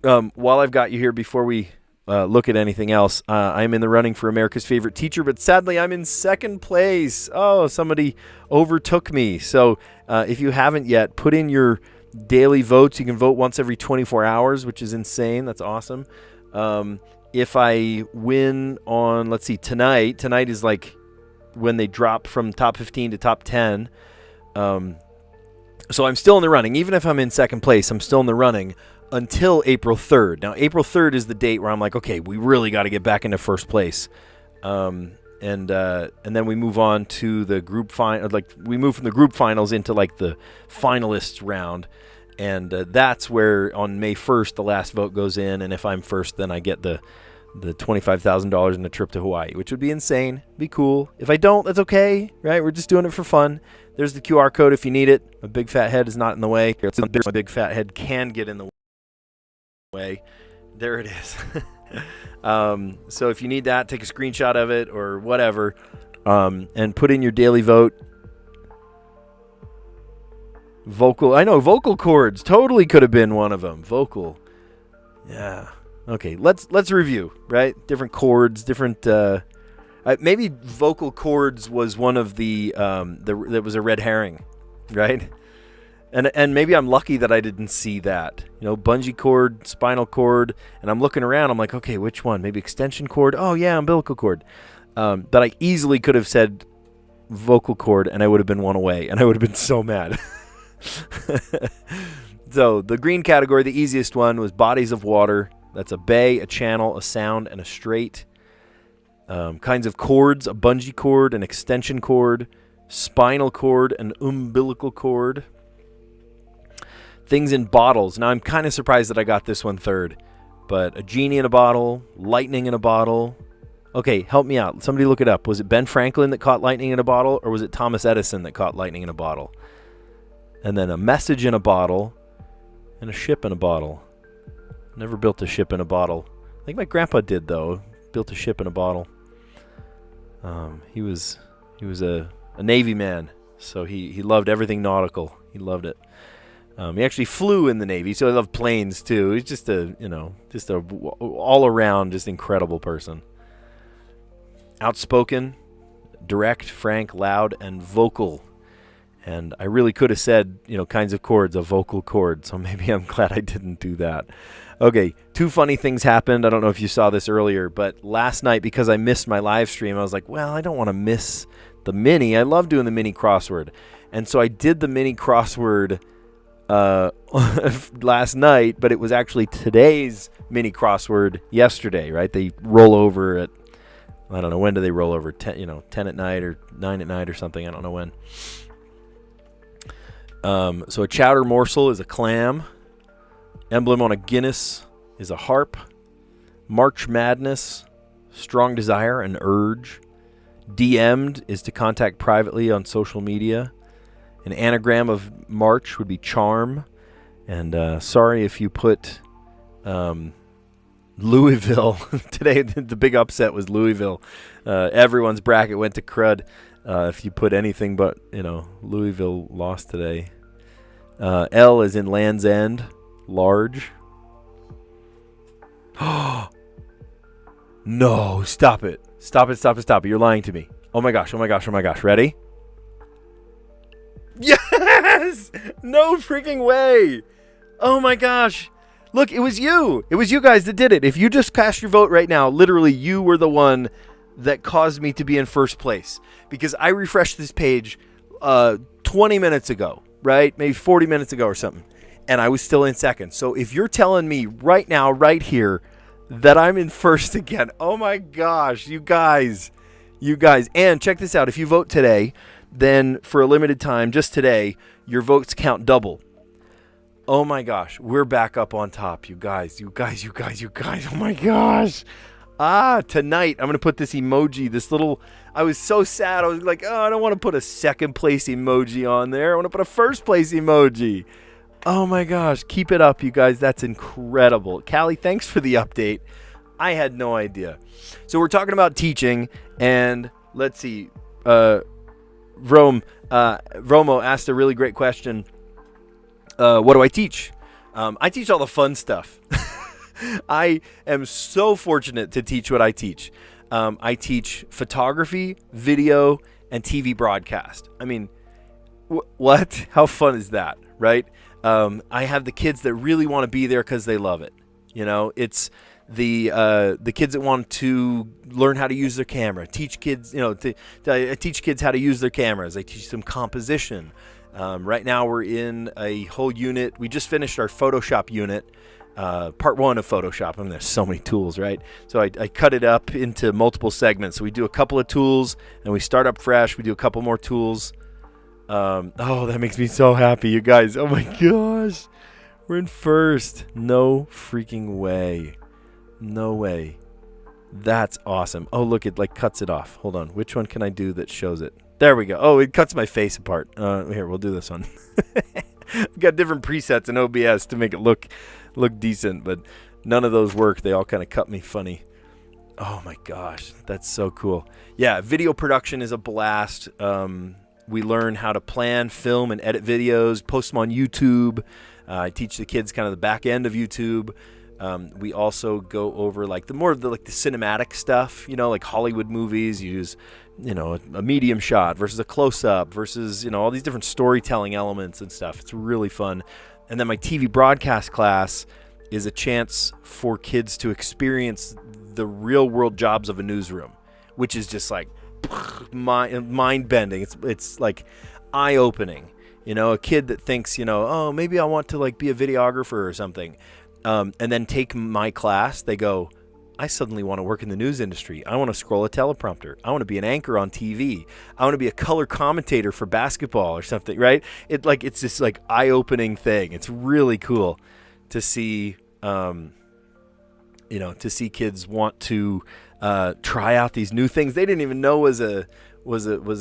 While I've got you here, before we look at anything else, I'm in the running for America's favorite teacher, but sadly I'm in second place. Oh, somebody overtook me. So if you haven't yet, put in your daily votes. You can vote once every 24 hours, which is insane. That's awesome. If I win on, let's see, tonight is like when they drop from top 15 to top 10. So I'm still in the running. Even if I'm in second place, I'm still in the running until April 3rd. Now, April 3rd is the date where I'm like, okay, we really got to get back into first place. And then we move on to the group final. Like, we move from the group finals into like the finalists round. And that's where on May 1st, the last vote goes in. And if I'm first, then I get the $25,000 and the trip to Hawaii, which would be insane. Be cool. If I don't, that's okay, right? We're just doing it for fun. There's the QR code if you need it. A big fat head is not in the way. My big fat head can get in the way. There it is. So if you need that, take a screenshot of it or whatever, and put in your daily vote. Vocal cords totally could have been one of them. Vocal. Yeah. Okay, let's review, right? Different chords, different maybe vocal cords was one of that was a red herring, right? And maybe I'm lucky that I didn't see that. Bungee cord, spinal cord, and I'm looking around, I'm like, okay, which one? Maybe extension cord? Oh yeah, umbilical cord. But I easily could have said vocal cord and I would have been one away and I would have been so mad. So the green category, the easiest one, was bodies of water. That's a bay, a channel, a sound, and a strait. Kinds of cords, a bungee cord, an extension cord, spinal cord, an umbilical cord. Things in bottles. Now, I'm kind of surprised that I got this one third. But a genie in a bottle, lightning in a bottle. Okay, help me out. Somebody look it up. Was it Ben Franklin that caught lightning in a bottle, or was it Thomas Edison that caught lightning in a bottle? And then a message in a bottle and a ship in a bottle. Never built a ship in a bottle. I think my grandpa did, though. Built a ship in a bottle. He was a Navy man, so he loved everything nautical. He loved it. He actually flew in the Navy, so he loved planes too. He's just a all around just incredible person. Outspoken, direct, frank, loud, and vocal. And I really could have said, kinds of chords, a vocal chord. So maybe I'm glad I didn't do that. Okay, 2 funny things happened. I don't know if you saw this earlier, but last night, because I missed my live stream, I was like, well, I don't want to miss the mini. I love doing the mini crossword. And so I did the mini crossword last night, but it was actually today's mini crossword yesterday, right? They roll over at, I don't know, when do they roll over? 10 at night or 9 at night or something. I don't know when. So a chowder morsel is a clam. Emblem on a Guinness is a harp. March Madness, strong desire, an urge. DM'd is to contact privately on social media. An anagram of March would be charm. And sorry if you put Louisville. Today the big upset was Louisville. Everyone's bracket went to crud. If you put anything but, Louisville lost today. L is in Land's End, large. No, stop it. Stop it, stop it, stop it. You're lying to me. Oh my gosh, oh my gosh, oh my gosh. Ready? Yes! No freaking way. Oh my gosh. Look, it was you. It was you guys that did it. If you just cast your vote right now, literally you were the one that caused me to be in first place. Because I refreshed this page 20 minutes ago, right? Maybe 40 minutes ago or something. And I was still in second. So if you're telling me right now, right here, that I'm in first again, oh my gosh, you guys. And check this out. If you vote today, then for a limited time, just today, your votes count double. Oh my gosh, we're back up on top, you guys. Oh my gosh. Tonight, I'm going to put this emoji, I was so sad. I was like, oh, I don't want to put a second place emoji on there. I want to put a first place emoji. Oh my gosh, keep it up, you guys. That's incredible. Callie, thanks for the update. I had no idea. So we're talking about teaching, and let's see. Romo asked a really great question. What do I teach? I teach all the fun stuff. I am so fortunate to teach what I teach. I teach photography, video, and TV broadcast. I mean, what? How fun is that, right? I have the kids that really want to be there because they love it. You know, it's the kids that want to learn how to use their camera. Teach kids, I teach kids how to use their cameras. I teach them composition. Right now we're in a whole unit. We just finished our Photoshop unit, part 1 of Photoshop. I mean, there's so many tools, right? So I cut it up into multiple segments. So we do a couple of tools, and we start up fresh. We do a couple more tools. Oh, that makes me so happy, you guys. Oh my gosh. We're in first. No freaking way. No way. That's awesome. Oh, look, it like cuts it off. Hold on. Which one can I do that shows it? There we go. Oh, it cuts my face apart. Here, we'll do this one. I've got different presets in OBS to make it look decent, but none of those work. They all kind of cut me funny. Oh my gosh, that's so cool. Yeah, video production is a blast. We learn how to plan, film, and edit videos, post them on YouTube. I teach the kids kind of the back end of YouTube. We also go over like the cinematic stuff, like Hollywood movies use, a medium shot versus a close-up versus, all these different storytelling elements and stuff. It's really fun. And then my TV broadcast class is a chance for kids to experience the real-world jobs of a newsroom, which is just like mind-bending. It's like eye-opening. A kid that thinks, oh, maybe I want to like be a videographer or something. And then take my class, they go, I suddenly want to work in the news industry. I want to scroll a teleprompter. I want to be an anchor on TV. I want to be a color commentator for basketball or something, right? It's this like eye-opening thing. It's really cool to see, to see kids want to try out these new things they didn't even know was a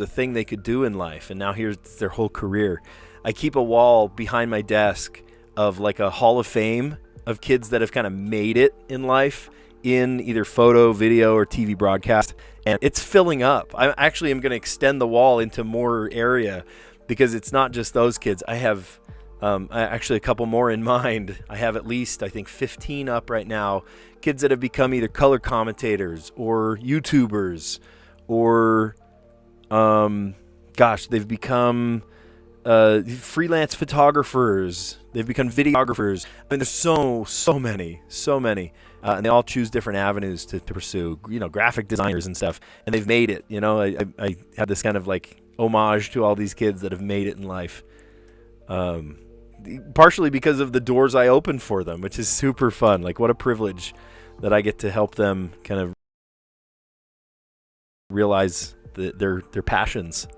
thing they could do in life, and now here's their whole career. I keep a wall behind my desk of like a Hall of Fame of kids that have kind of made it in life in either photo, video, or TV broadcast, and it's filling up. I actually am going to extend the wall into more area because it's not just those kids. I have actually a couple more in mind. I have at least, I think, 15 up right now. Kids that have become either color commentators or YouTubers or, they've become freelance photographers. They've become videographers. I mean, there's so many. And they all choose different avenues to pursue, graphic designers and stuff. And they've made it, I have this kind of like homage to all these kids that have made it in life. Partially because of the doors I opened for them, which is super fun. Like, what a privilege that I get to help them kind of realize their passions.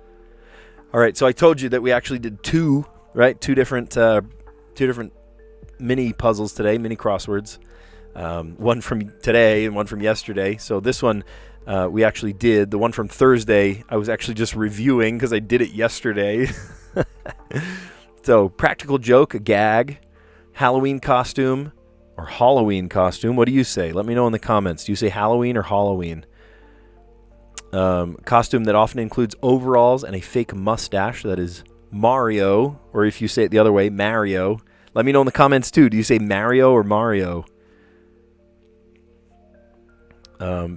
All right, so I told you that we actually did two different mini puzzles today, mini crosswords. One from today and one from yesterday. So this one we actually did. The one from Thursday I was actually just reviewing because I did it yesterday. So, practical joke, a gag, Halloween costume, or Halloween costume. What do you say? Let me know in the comments. Do you say Halloween or Halloween? Costume that often includes overalls and a fake mustache. That is Mario, or if you say it the other way, Mario. Let me know in the comments too. Do you say Mario or Mario?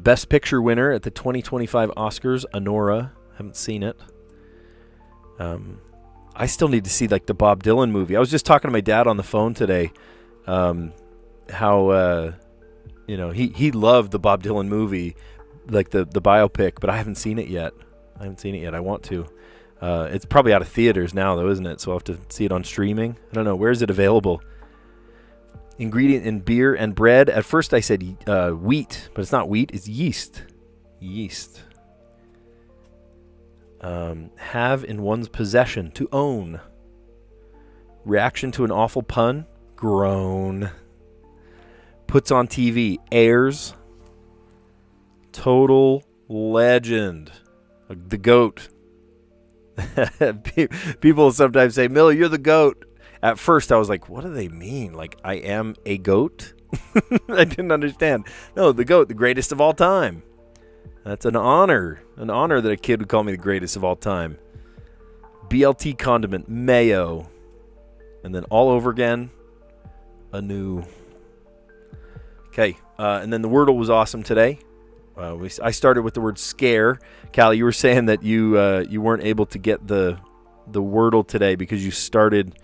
Best Picture winner at the 2025 Oscars, Anora. Haven't seen it. I still need to see like the Bob Dylan movie. I was just talking to my dad on the phone today. How he loved the Bob Dylan movie, like the biopic, but I haven't seen it yet. I want to. It's probably out of theaters now, though, isn't it? So I'll have to see it on streaming. I don't know. Where is it available? Ingredient in beer and bread. At first I said wheat, but it's not wheat. It's yeast. Yeast. Have in one's possession. To own. Reaction to an awful pun. Groan. Puts on TV. Airs. Total legend. The GOAT. People sometimes say, Miller, you're the GOAT. At first, I was like, what do they mean? Like, I am a goat? I didn't understand. No, the GOAT, the greatest of all time. That's an honor. An honor that a kid would call me the greatest of all time. BLT condiment, mayo. And then all over again, anew. Okay, and then the Wordle was awesome today. I started with the word scare. Callie, you were saying that you weren't able to get the Wordle today because you started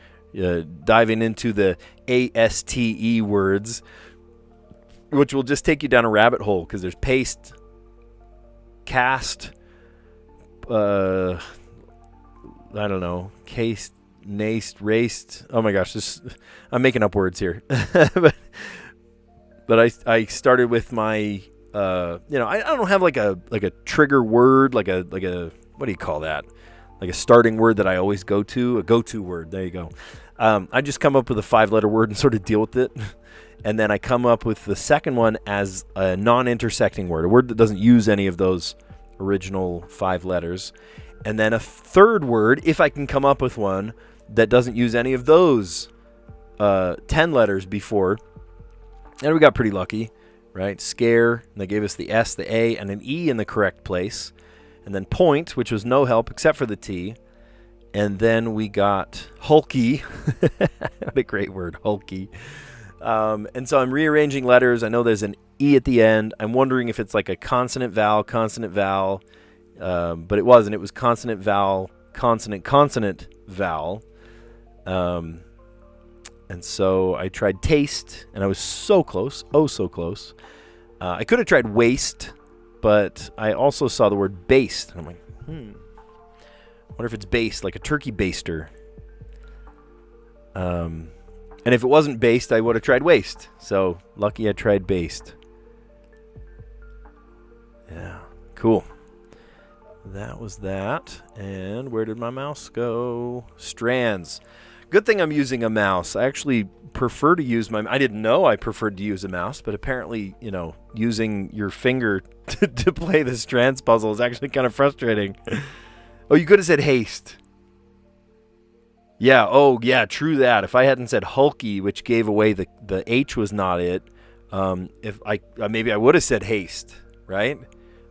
diving into the ASTE words, which will just take you down a rabbit hole because there's paste, cast, I don't know, cased, naced, raced. Oh my gosh, I'm making up words here. but I started with my I don't have like a trigger word, like a what do you call that? Like a starting word that I always go to, a go-to word. There you go. I just come up with a 5-letter word and sort of deal with it. And then I come up with the second one as a non-intersecting word, a word that doesn't use any of those original 5 letters. And then a third word, if I can come up with one, that doesn't use any of those 10 letters before. And we got pretty lucky, right? Scare, and they gave us the S, the A, and an E in the correct place. And then point, which was no help except for the T. And then we got hulky. What a great word, hulky. And so I'm rearranging letters. I know there's an E at the end. I'm wondering if it's like a consonant, vowel. But it wasn't. It was consonant, vowel, consonant, vowel. And so I tried taste, and I was so close. Oh, so close. I could have tried waste, but I also saw the word based. And I'm like, wonder if it's based, like a turkey baster. And if it wasn't based, I would have tried waste. So lucky I tried based. Yeah, cool. That was that. And where did my mouse go? Strands. Good thing I'm using a mouse. I actually prefer to use I didn't know I preferred to use a mouse, but apparently, using your finger to play the Strands puzzle is actually kind of frustrating. Oh, you could have said haste. Yeah, yeah, true that. If I hadn't said hulky, which gave away the H was not it, if maybe I would have said haste, right?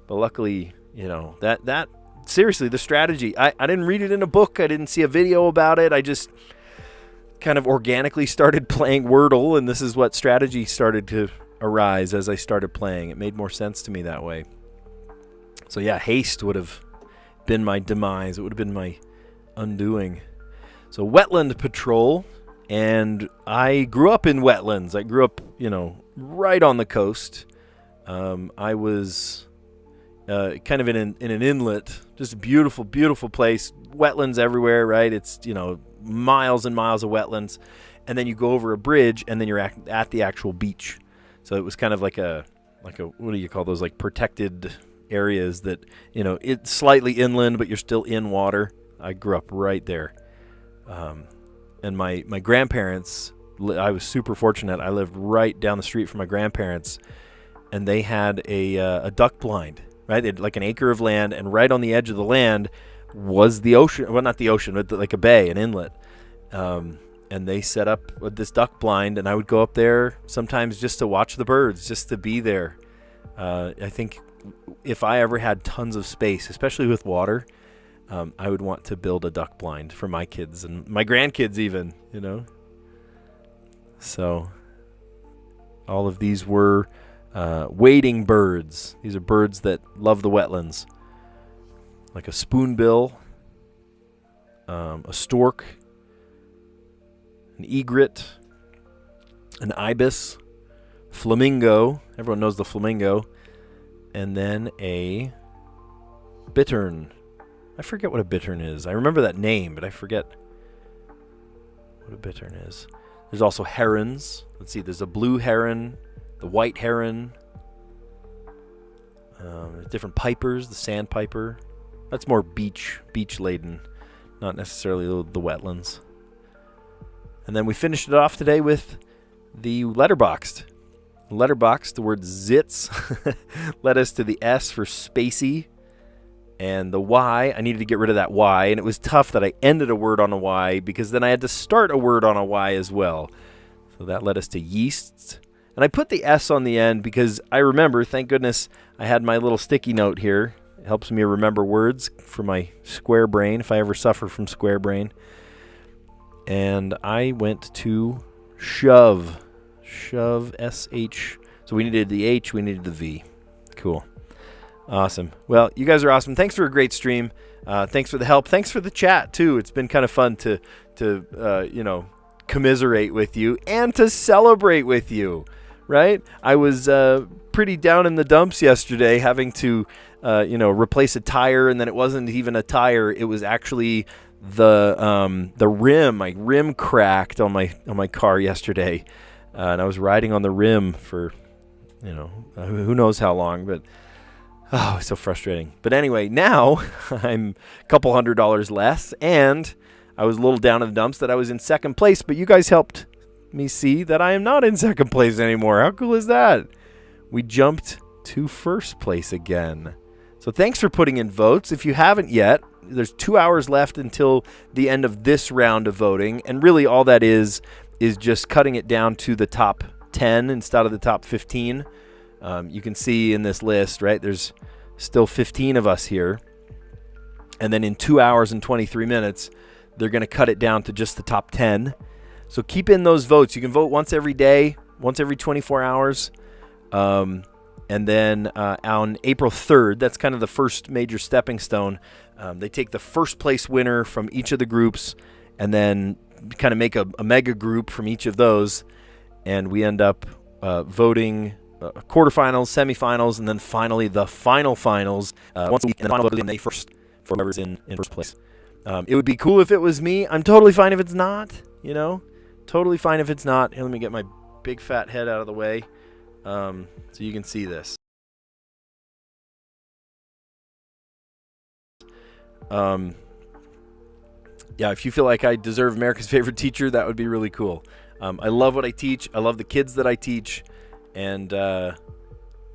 But luckily, that seriously, the strategy, I didn't read it in a book. I didn't see a video about it. I just kind of organically started playing Wordle, and this is what strategy started to arise as I started playing. It made more sense to me that way. So yeah, haste would have been my demise. It would have been my undoing. So wetland patrol, and I grew up in wetlands. I grew up, right on the coast. I was kind of in an inlet, just a beautiful, beautiful place. Wetlands everywhere, right? It's, miles and miles of wetlands. And then you go over a bridge, and then you're at the actual beach. So it was kind of like a what do you call those, like protected areas that, it's slightly inland, but you're still in water. I grew up right there. And my grandparents, I was super fortunate. I lived right down the street from my grandparents, and they had a duck blind, right? They had like an acre of land, and right on the edge of the land was the ocean. Well, not the ocean, but like a bay, an inlet. And they set up this duck blind, and I would go up there sometimes just to watch the birds, just to be there. I think if I ever had tons of space, especially with water, I would want to build a duck blind for my kids and my grandkids even, So all of these were wading birds. These are birds that love the wetlands. Like a spoonbill, a stork, an egret, an ibis, flamingo. Everyone knows the flamingo. And then a bittern. I forget what a bittern is. I remember that name, but I forget what a bittern is. There's also herons. Let's see, there's a blue heron, the white heron. There's different pipers, the sandpiper. That's more beach laden, not necessarily the wetlands. And then we finished it off today with the letterboxed. Letterboxed, the word zits led us to the S for spacey. And the Y, I needed to get rid of that Y. And it was tough that I ended a word on a Y because then I had to start a word on a Y as well. So that led us to yeasts. And I put the S on the end because I remember, thank goodness, I had my little sticky note here. It helps me remember words for my square brain if I ever suffer from square brain. And I went to shove. Shove, S-H. So we needed the H, we needed the V. Cool. Awesome. Well, you guys are awesome. Thanks for a great stream. Thanks for the help. Thanks for the chat, too. It's been kind of fun to commiserate with you and to celebrate with you, right? I was pretty down in the dumps yesterday having to, replace a tire, and then it wasn't even a tire. It was actually the rim. My rim cracked on my car yesterday, and I was riding on the rim for, who knows how long, but oh, it's so frustrating. But anyway, now I'm a couple $100 less, and I was a little down in the dumps that I was in second place, but you guys helped me see that I am not in second place anymore. How cool is that? We jumped to first place again. So thanks for putting in votes. If you haven't yet, there's 2 hours left until the end of this round of voting, and really all that is just cutting it down to the top 10 instead of the top 15. You can see in this list, right, there's still 15 of us here. And then in 2 hours and 23 minutes, they're going to cut it down to just the top 10. So keep in those votes. You can vote once every day, once every 24 hours. And then on April 3rd, that's kind of the first major stepping stone. They take the first place winner from each of the groups and then kind of make a mega group from each of those. And we end up voting quarterfinals, semifinals, and then finally the finals. Once a week, and the final vote is May 1st for whoever's in first place. It would be cool if it was me. I'm totally fine if it's not, Totally fine if it's not. Here, let me get my big fat head out of the way so you can see this. Yeah, if you feel like I deserve America's favorite teacher, that would be really cool. I love what I teach. I love the kids that I teach. And,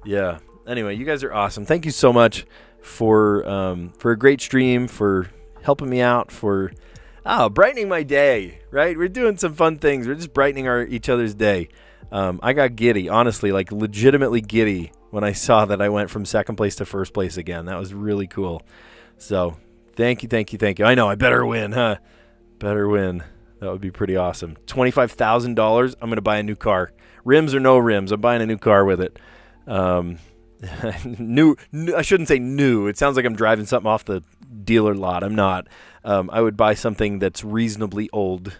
yeah. Anyway, you guys are awesome. Thank you so much for a great stream, for helping me out, for brightening my day, right? We're doing some fun things. We're just brightening each other's day. I got giddy, honestly, like legitimately giddy when I saw that I went from second place to first place again. That was really cool. So thank you. I know, I better win, huh? Better win. That would be pretty awesome. $25,000. I'm going to buy a new car. Rims or no rims, I'm buying a new car with it. New, I shouldn't say new. It sounds like I'm driving something off the dealer lot. I'm not. I would buy something that's reasonably old.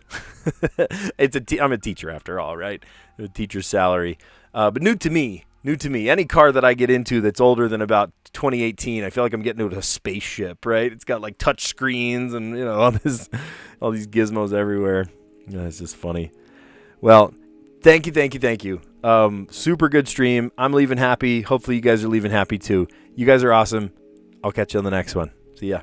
I'm a teacher after all, right? A teacher's salary. But new to me. Any car that I get into that's older than about 2018, I feel like I'm getting into a spaceship, right? It's got like touch screens and all these gizmos everywhere. It's just funny. Well, thank you. Super good stream. I'm leaving happy. Hopefully you guys are leaving happy too. You guys are awesome. I'll catch you on the next one. See ya.